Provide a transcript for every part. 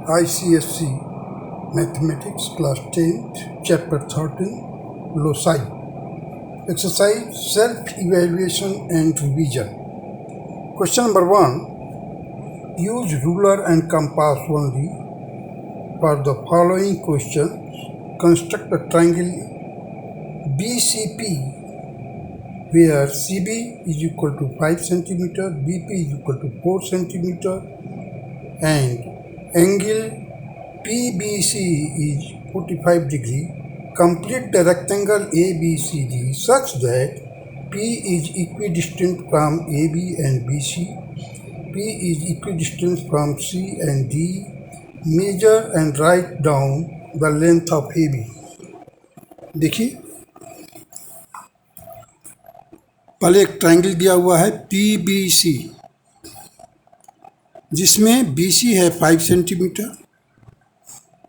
ICSC Mathematics Class 10th Chapter 13 Loci. Exercise Self-Evaluation and Revision. Question number 1. Use ruler and compass only for the following questions. Construct a triangle BCP where CB is equal to 5 cm, BP is equal to 4 cm and angle PBC is 45 degree. Complete the rectangle ABCD such that P is equidistant from AB and BC, P is equidistant from C and D. Measure and write down the length of AB. देखिए पहले एक triangle दिया हुआ है PBC जिसमें BC है 5 centimetre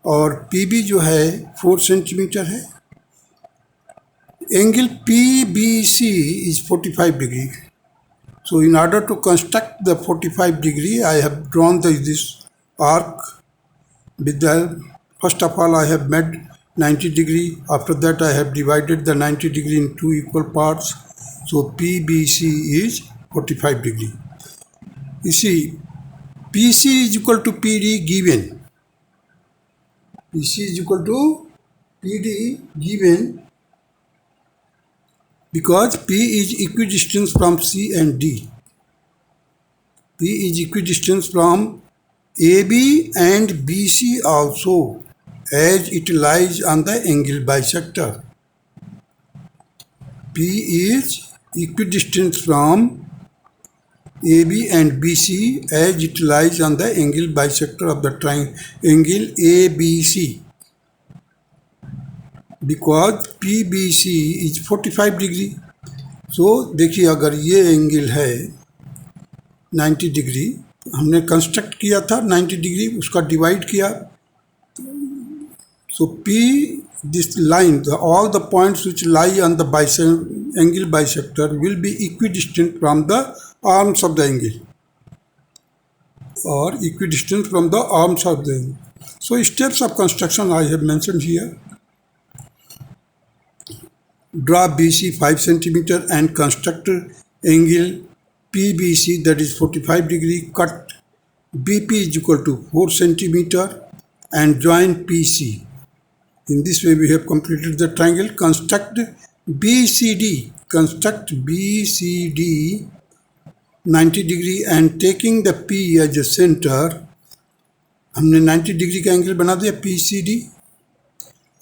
और PB जो है 4 सेंटीमीटर है. Angle PBC is 45 degree. So in order to construct the 45 degree, I have drawn this arc with the, first of all I have made 90 degree. After that I have divided the 90 degree in two equal parts. So PBC is 45 degree. You see, PC is equal to PD given. PC is equal to PD given because P is equidistant from C and D. P is equidistant from AB and BC also as it lies on the angle bisector. P is equidistant from AB and BC as it lies on the angle bisector of the triangle ABC because PBC is 45 degree. So देखिए अगर ये angle है 90 degree, हमने construct किया था 90 degree, उसका divide किया. So P, this line, all the points which lie on the angle bisector will be equidistant from the arms of the angle or equidistant from the arms of the angle. So steps of construction I have mentioned here. Draw BC 5 cm and construct angle PBC that is 45 degree. Cut BP is equal to 4 cm and join PC. In this way we have completed the triangle. Construct BCD. Construct BCD 90 degree and taking the P as a center. हमने 90 degree का angle बना दिया PCD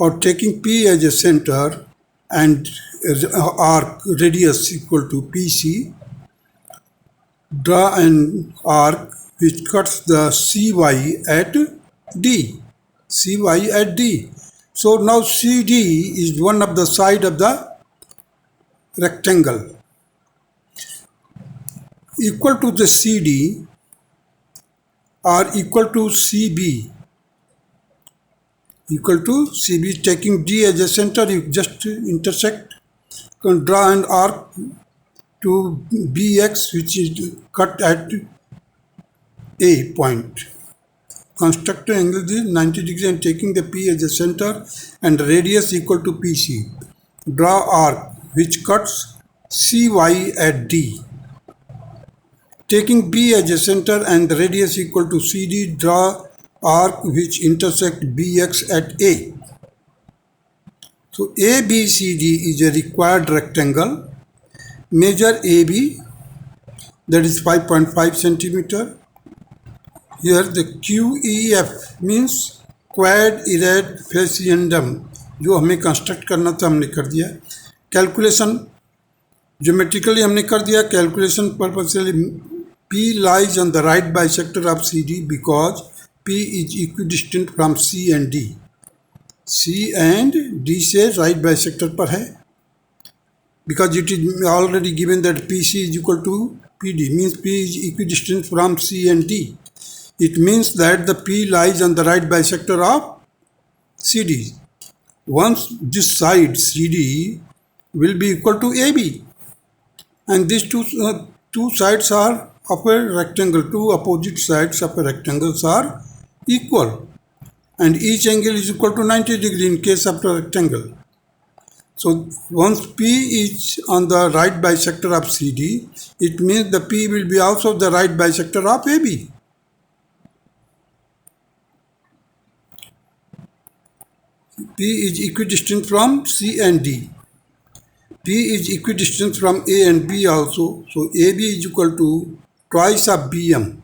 और taking P as a center and arc radius equal to PC. Draw an arc which cuts the CY at D. CY at D. So now CD is one of the side of the rectangle. Equal to the CD or equal to CB. Equal to CB, taking D as a center, you just intersect. You can draw an arc to BX which is cut at A point. Construct an angle 90 degree and taking the P as a center and radius equal to PC. Draw arc which cuts CY at D. Taking B as a center and the radius equal to CD, draw arc which intersect BX at A. So ABCD is a required rectangle. Measure AB, that is 5.5 centimeter. Here the QEF means quad irad faciendum, जो हमें construct करना था हमने कर दिया. Calculation geometrically हमने कर दिया. Calculation purpose P lies on the right bisector of CD because P is equidistant from C and D. C and D से right bisector पर है. Because it is already given that PC is equal to PD, means P is equidistant from C and D. It means that the P lies on the right bisector of CD. Once this side CD will be equal to AB, and these two sides are of a rectangle, two opposite sides of a rectangles are equal, and each angle is equal to 90 degree in case of the rectangle. So once P is on the right bisector of CD, it means the P will be also the right bisector of AB. P is equidistant from C and D. P is equidistant from A and B also. So AB is equal to twice of BM.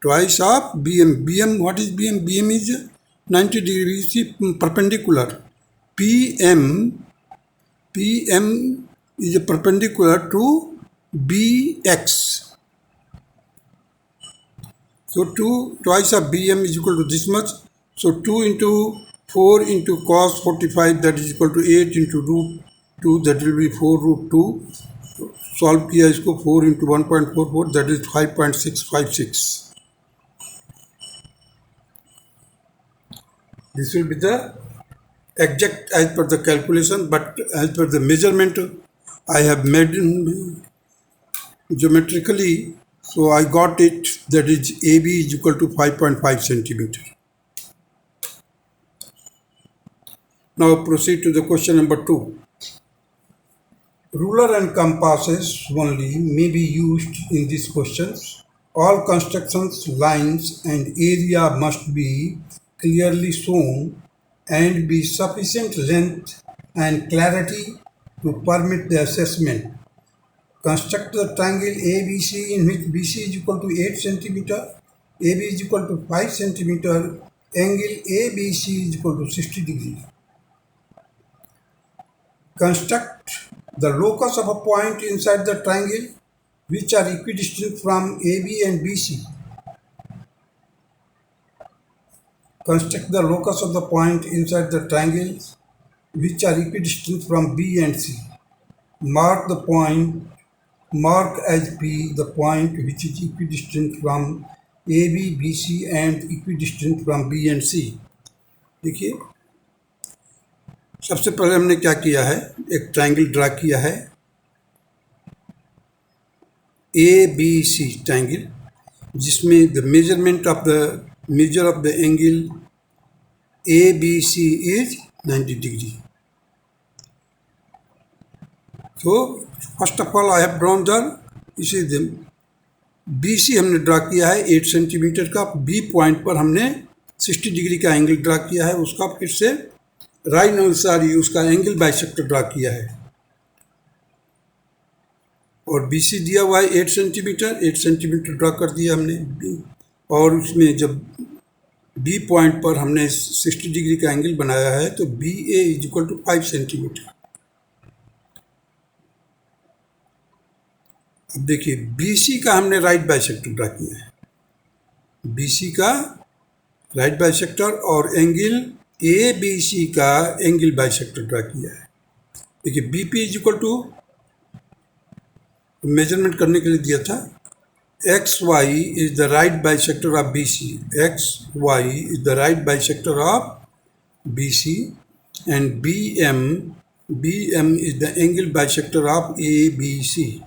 Twice of BM. BM, what is BM? BM is 90 degrees perpendicular. PM is perpendicular to BX. So 2 twice of BM is equal to this much. So 2 into 4 into cos 45, that is equal to 8 into root 2, that will be 4 root 2. Solve किया इसको 4 into 1.44, that is 5.656. This will be the exact as per the calculation, but as per the measurement I have made geometrically, so I got it, that is AB is equal to 5.5 centimeter. Now proceed to the question number 2. Ruler and compasses only may be used in these questions. All constructions, lines and area must be clearly shown and be sufficient length and clarity to permit the assessment. Construct the triangle ABC in which BC is equal to 8 cm, AB is equal to 5 cm, angle ABC is equal to 60 degrees. Construct the locus of a point inside the triangle which are equidistant from AB and BC. Construct the locus of the point inside the triangles which are equidistant from B and C. Mark as P the point which is equidistant from AB, BC and equidistant from B and C. देखिए, सबसे पहले हमने क्या किया है, एक triangle draw किया है ABC ट्रायंगल, जिसमें the measure of the angle ABC is 90 degree. So first of all I have drawn the BC हमने ड्रा किया है 8 सेंटीमीटर का, B पॉइंट पर हमने 60 डिग्री का एंगल ड्रा किया है, उसका फिर से राइट अनुसार ही उसका एंगल बाइसेक्टर ड्रा किया है, और BC दिया हुआ है 8 सेंटीमीटर ड्रा कर दिया हमने, और उसमें जब B पॉइंट पर हमने 60 डिग्री का एंगल बनाया है तो BA is equal to 5 centimetre. अब देखिए BC का हमने राइट बाइसेक्टर ड्रा किया है, BC का राइट बाइसेक्टर और एंगल ABC का एंगल बाइसेक्टर ड्रा किया है. देखिए BP is equal to, measurement करने के लिए दिया था, XY is the right bisector of BC. XY is the right bisector of BC, and BM is the angle bisector of ABC.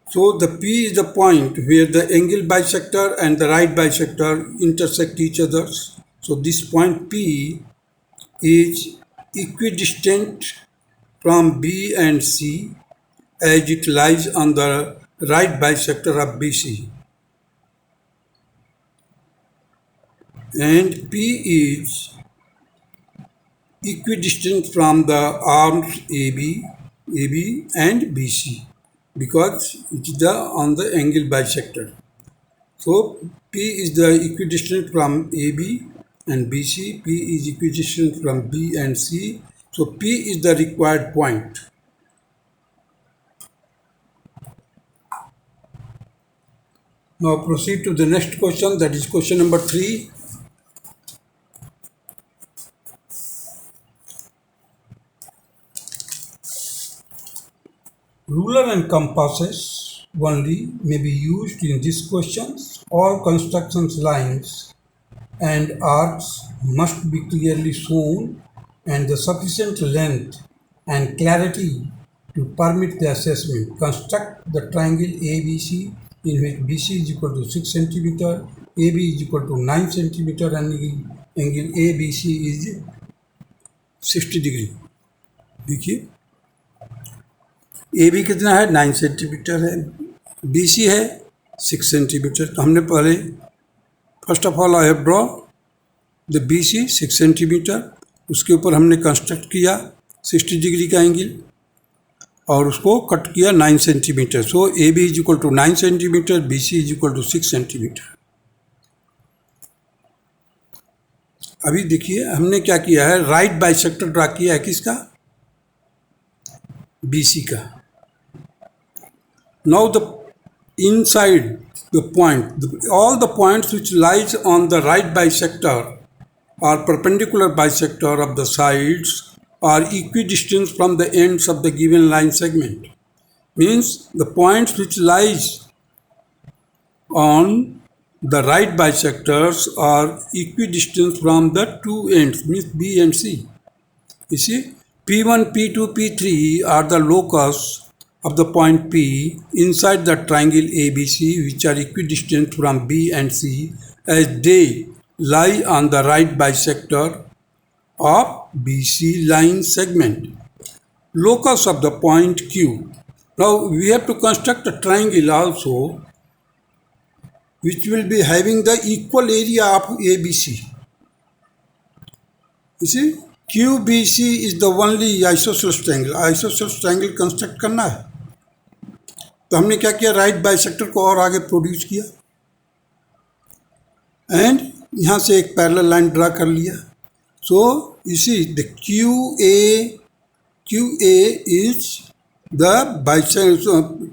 So the P is the point where the angle bisector and the right bisector intersect each other. So this point P is equidistant from B and C as it lies on the right bisector of BC, and P is equidistant from the arms AB and BC because it is on the angle bisector. So P is the equidistant from AB and BC, P is equidistant from B and C. So P is the required point. Now proceed to the next question, that is question number 3. Ruler and compasses only may be used in these questions. All constructions, lines and arcs must be clearly shown and the sufficient length and clarity to permit the assessment. Construct the triangle ABC in which BC is equal to 6 centimeter, AB is equal to 9 centimeter and angle ABC is 60 degree. देखिए AB कितना है 9 centimetre है, BC है 6 centimetre. तो हमने पहले first of all I have draw the BC 6 centimetre, उसके ऊपर हमने कंस्ट्रक्ट किया 60 डिग्री का एंगल और उसको कट किया 9 centimetre. So AB is equal to 9 centimetre, BC is equal to 6 centimetre. अभी देखिए हमने क्या किया है, राइट बाइसेक्टर ड्रा किया है किसका, BC का। Now the inside the point, all the points which lies on the right bisector or perpendicular bisector of the sides are equidistant from the ends of the given line segment. Means the points which lies on the right bisectors are equidistant from the two ends, means B and C. You see, P1, P2, P3 are the locus of the point P inside the triangle ABC, which are equidistant from B and C as they lie on the right bisector of BC line segment. Locus of the point Q. Now we have to construct a triangle also which will be having the equal area of ABC. You see, QBC is the only isosceles triangle. Isosceles triangle construct करना है तो हमने क्या किया, right bisector को और आगे produce किया एंड यहाँ से एक पैरेलल लाइन ड्रा कर लिया। So you see the QA is the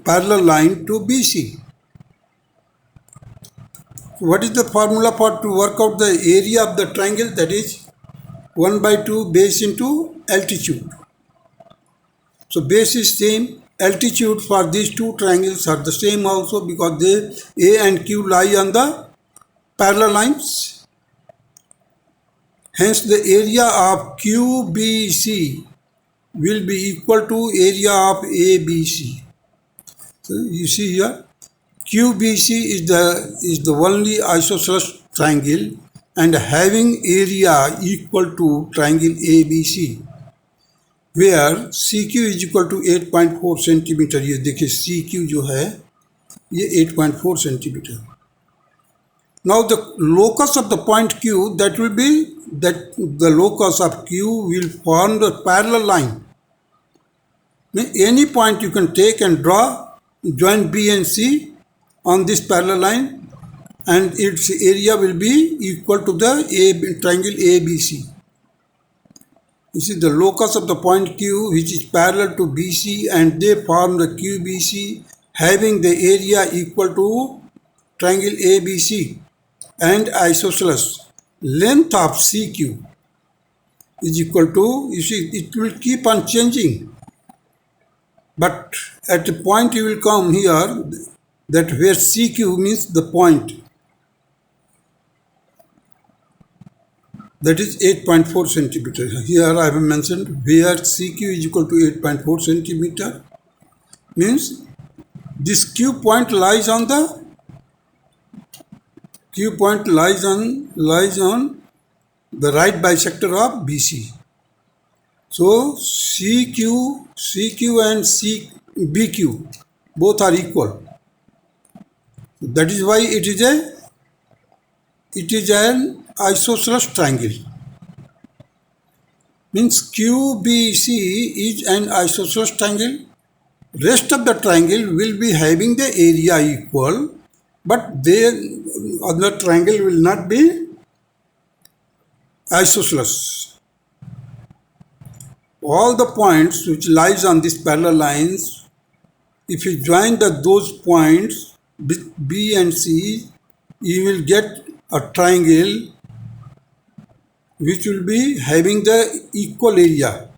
parallel line to BC। What is the formula for to work out the area of the triangle, that is 1/2 base into altitude. So base is same, altitude for these two triangles are the same also because they A and Q lie on the parallel lines. Hence the area of QBC will be equal to area of ABC. So you see here QBC is the only isosceles triangle and having area equal to triangle ABC, where CQ is equal to 8.4 centimetre. ये देखिए CQ जो है ये 8.4 centimetre. Now the locus of the point Q, that will be that the locus of Q will form the parallel line. Any point you can take and draw, join B and C on this parallel line and its area will be equal to the triangle ABC. This is the locus of the point Q which is parallel to BC and they form the QBC having the area equal to triangle ABC and isosceles. Length of CQ is equal to, you see it will keep on changing, but at a point you will come here that where CQ means the point, that is 8.4 centimeter. Here I have mentioned where CQ is equal to 8.4 centimeter, means this Q point lies on the the right bisector of BC. So CQ and BQ both are equal. That is why it is an isosceles triangle. Means QBC is an isosceles triangle. Rest of the triangle will be having the area equal, but their other triangle will not be isosceles. All the points which lies on these parallel lines, if you join those points with B and C, you will get a triangle which will be having the equal area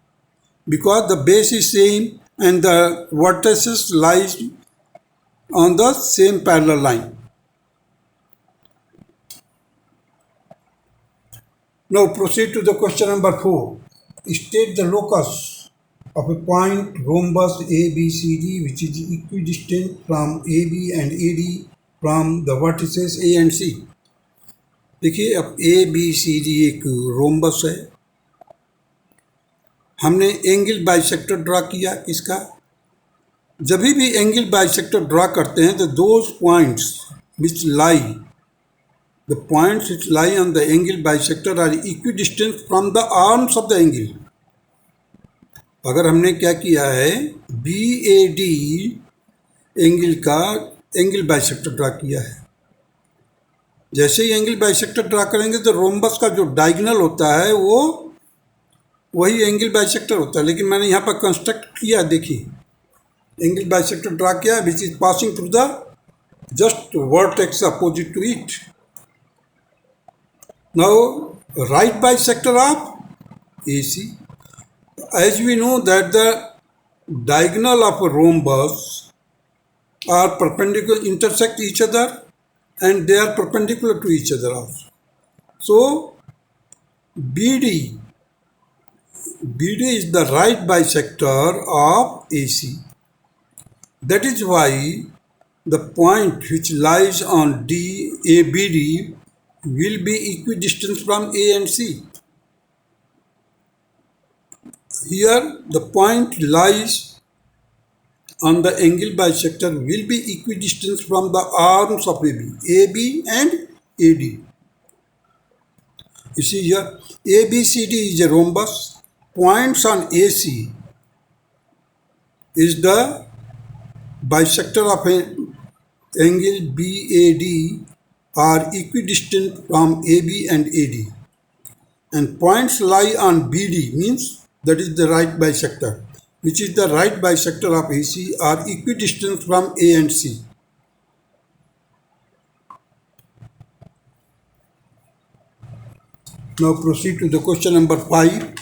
because the base is same and the vertices lies on the same parallel line. Now proceed to the question number 4. State the locus of a point rhombus ABCD which is equidistant from AB and AD from the vertices A and C. देखिए अब ABCD एक rhombus है, हमने angle bisector draw किया इसका। जब भी angle bisector draw करते हैं तो those points which lie the points which lie on the angle bisector are equidistant from the arms of the angle. अगर हमने क्या किया है, BAD एंगल का एंगल बाइसेक्टर ड्रा किया है, जैसे ही एंगल बाइसेक्टर ड्रा करेंगे तो रोम्बस का जो डायगोनल होता है वो वही एंगल बाइसेक्टर होता है। लेकिन मैंने यहाँ पर कंस्ट्रक्ट किया, देखिए एंगल बाइसेक्टर ड्रा किया which is passing through the just vertex opposite to it. Now right bisector of AC, as we know that the diagonal of a rhombus are perpendicular, intersect each other and they are perpendicular to each other also. So BD is the right bisector of AC. That is why the point which lies on ABD will be equidistant from A and C. Here the point lies on the angle bisector will be equidistant from the arms of AB and AD. You see here ABCD is a rhombus, points on AC is the bisector of an angle BAD are equidistant from AB and AD, and points lie on BD means that is the right bisector, which is the right bisector of AC are equidistant from A and C. Now proceed to the question number 5.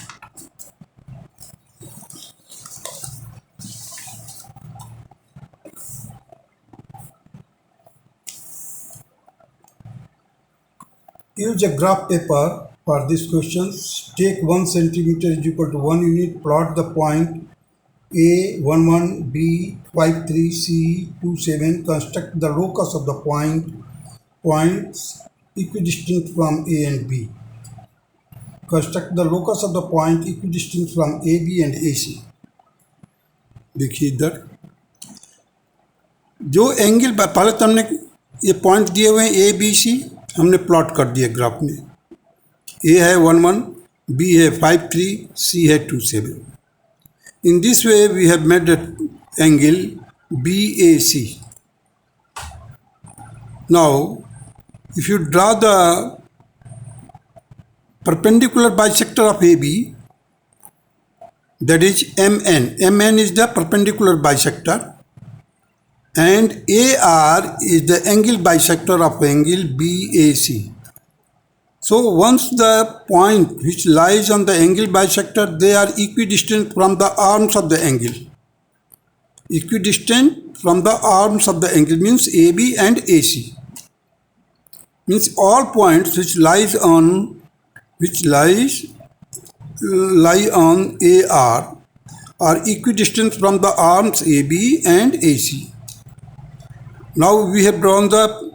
Use a graph paper for these questions. Take 1 centimeter is equal to 1 unit. Plot the point A11, B53, C27. Construct the locus of the points equidistant from A and B. Construct the locus of the point equidistant from AB and AC. देखिए इधर जो angle पहले तो हमने ये point दिए हुए हैं ABC, हमने प्लॉट कर दिया ग्राफ में। A है 11, B है 53, C है 27. In this way we have made an angle BAC. Now if you draw the perpendicular bisector of AB, that is MN is the perpendicular bisector and AR is the angle bisector of angle BAC. So once the point which lies on the angle bisector, they are equidistant from the arms of the angle. Equidistant from the arms of the angle means AB and AC. Means all points which lie on AR are equidistant from the arms AB and AC. Now we have drawn the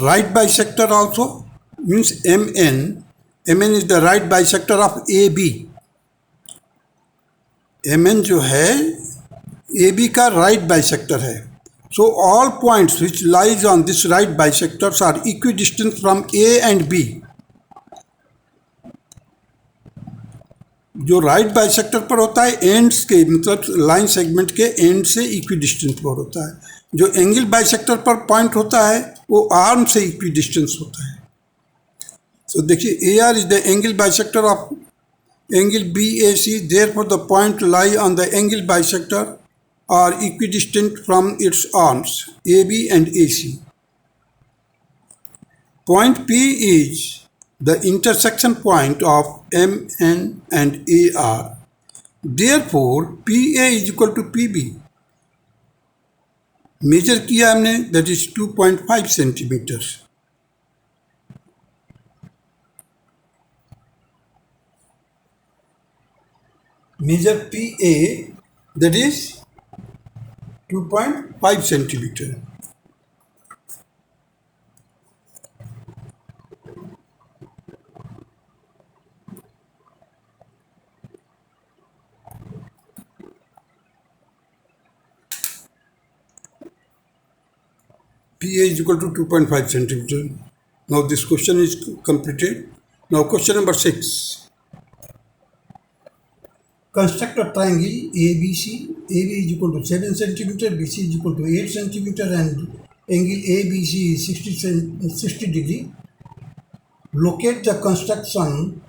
right bisector also, means MN is the right bisector of AB. MN जो है AB का right bisector है. So all points which lies on this right bisectors are equidistant from A and B. जो right bisector पर होता है ends के मतलब लाइन सेगमेंट के एंड से इक्विडिस्टेंस पर होता है, जो एंगल बाइसेक्टर पर पॉइंट होता है वो आर्म से इक्विडिस्टेंस होता है। सो देखिए AR is the angle bisector of angle BAC, therefore the point lie on the angle bisector are equidistant from its arms AB and AC. Point P is the intersection point of MN and AR. Therefore, PA is equal to PB. Measure किया हमने, that is 2.5 centimetre. measure PA, that is 2.5 centimeter. PA is equal to 2.5 centimeter. Now this question is completed. Now question number 6. Construct a triangle ABC. AB is equal to 7 centimeter, BC is equal to 8 centimeter, and angle ABC is 60 degree. Locate the construction,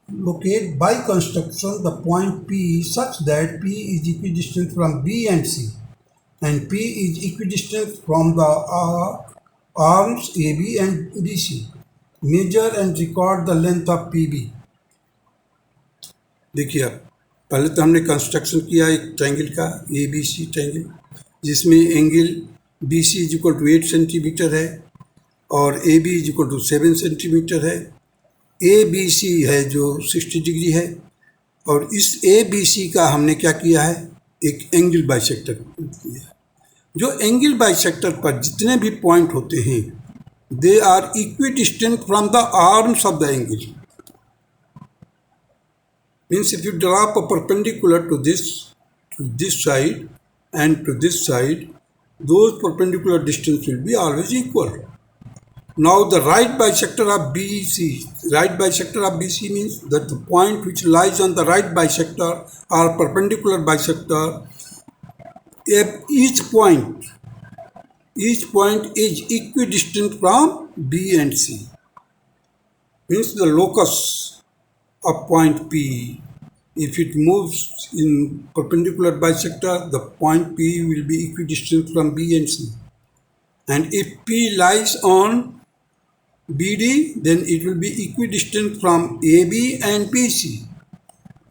locate by construction the point P such that P is equidistant from B and C, and P is equidistant from the arms AB and BC. Measure and record the length of PB. देखिए अब पहले तो हमने construction किया एक triangle का A B C triangle, जिसमें angle B C is equal to 8 centimetre है और A B is equal to 7 centimetre है। ए बी सी है जो 60 डिग्री है, और इस ए बी सी का हमने क्या किया है, एक एंगल बाइसेक्टर किया है। जो एंगल बाइसेक्टर पर जितने भी पॉइंट होते हैं, they are equidistant from the arms of the angle. Means if you drop a perpendicular to this side and to this side, those perpendicular distance will be always equal. Now the right bisector of BC, right bisector of BC means that the point which lies on the right bisector or perpendicular bisector, if each point is equidistant from B and C. Means the locus of point P, if it moves in perpendicular bisector, the point P will be equidistant from B and C. And if P lies on BD, then it will be equidistant from AB and BC.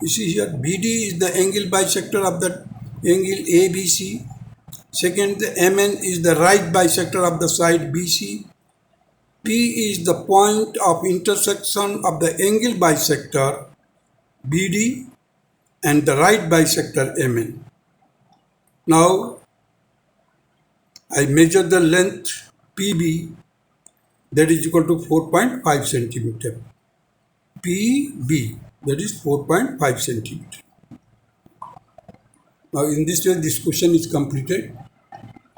You see here, BD is the angle bisector of the angle ABC. Second, the MN is the right bisector of the side BC. P is the point of intersection of the angle bisector BD and the right bisector MN. Now I measure the length PB, that is equal to 4.5 centimeter. PB, that is 4.5 centimeter. Now in this way this question is completed.